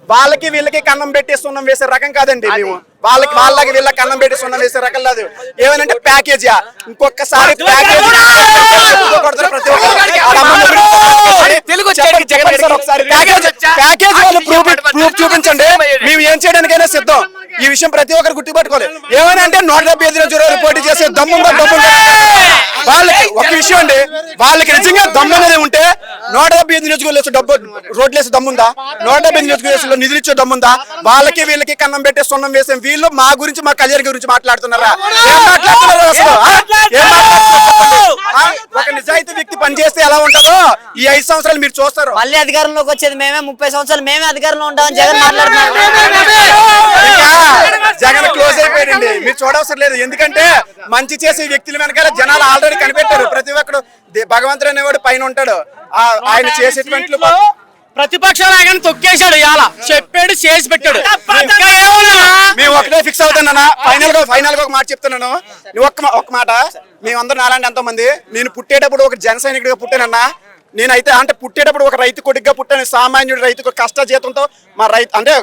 వాళ్ళకి వీళ్ళకి కన్నం పెట్టి సున్నం వేసే రకం కాదండి మేము. వాళ్ళకి వీళ్ళకి కన్నం పెట్టి సున్నం వేసే రకం కాదు. ఏమనంటే ప్యాకేజీయా, ఇంకొకసారి ప్యాకేజీ వాళ్ళు ప్రూఫ్ చూపించండి, మేము ఏం చేయడానికైనా సిద్ధం. ఈ విషయం ప్రతి ఒక్కరు గుర్తుపట్టుకోవాలి. ఏమైనా అంటే 175 నియోజకవర్గాలు పోటీ చేసే దమ్ముందా వాళ్ళకి. ఒక విషయం అండి, వాళ్ళకి నిజంగా దమ్ము అనేది ఉంటే 175 నియోజకవర్గాలు డబ్బు రోడ్లు వేసే దమ్ముందా? 175 నియోజకవర్గాలు నిధులు ఇచ్చే దమ్ముందా? వాళ్ళకి వీళ్ళకి కన్నం పెట్టే సున్నం వేసే వీళ్ళు మా గురించి, మా కళ్యాణ్ గురించి మాట్లాడుతున్నారా? ఏం మాట్లాడుతున్నారు అసలు? ఒక నిజాయితీ వ్యక్తి పనిచేస్తే ఎలా ఉంటుందో ఈ 5 సంవత్సరాలు మీరు చూస్తారు. మళ్ళీ అధికారంలోకి వచ్చేది మేమే, 30 సంవత్సరాలు మేమే అధికారంలో ఉంటామని జగన్ మాట్లాడుతున్నారు. జగన్ క్లోజ్ అయిపోయాడండి, మీరు చూడవసరం లేదు. ఎందుకంటే మంచి చేసే వ్యక్తుల వెనకాల జనాలు ఆల్రెడీ కనిపెట్టారు. ప్రతి ఒక్కడు భగవంతుడు అనేవాడు పైన ఉంటాడు. ఆయన చేసేటువంటి ప్రతిపక్షాలు ఆయన తొక్కేశాడు, ఇలా చెప్పాడు, చేసి పెట్టాడు. మేము ఒకటే ఫిక్స్ అవుతానన్నా. ఫైనల్ గా ఒక మాట చెప్తున్నాను. ఒక్క మాట, మేమందరం నాలాంటి ఎంతో మంది, నేను పుట్టేటప్పుడు ఒక జన సైనికుడిగా పుట్టానన్నా. నేనైతే అంటే పుట్టేటప్పుడు ఒక రైతు కొడుకుగా పుట్టాను. సామాన్యుడు రైతు కష్ట జీతంతో మా రైతు అంటే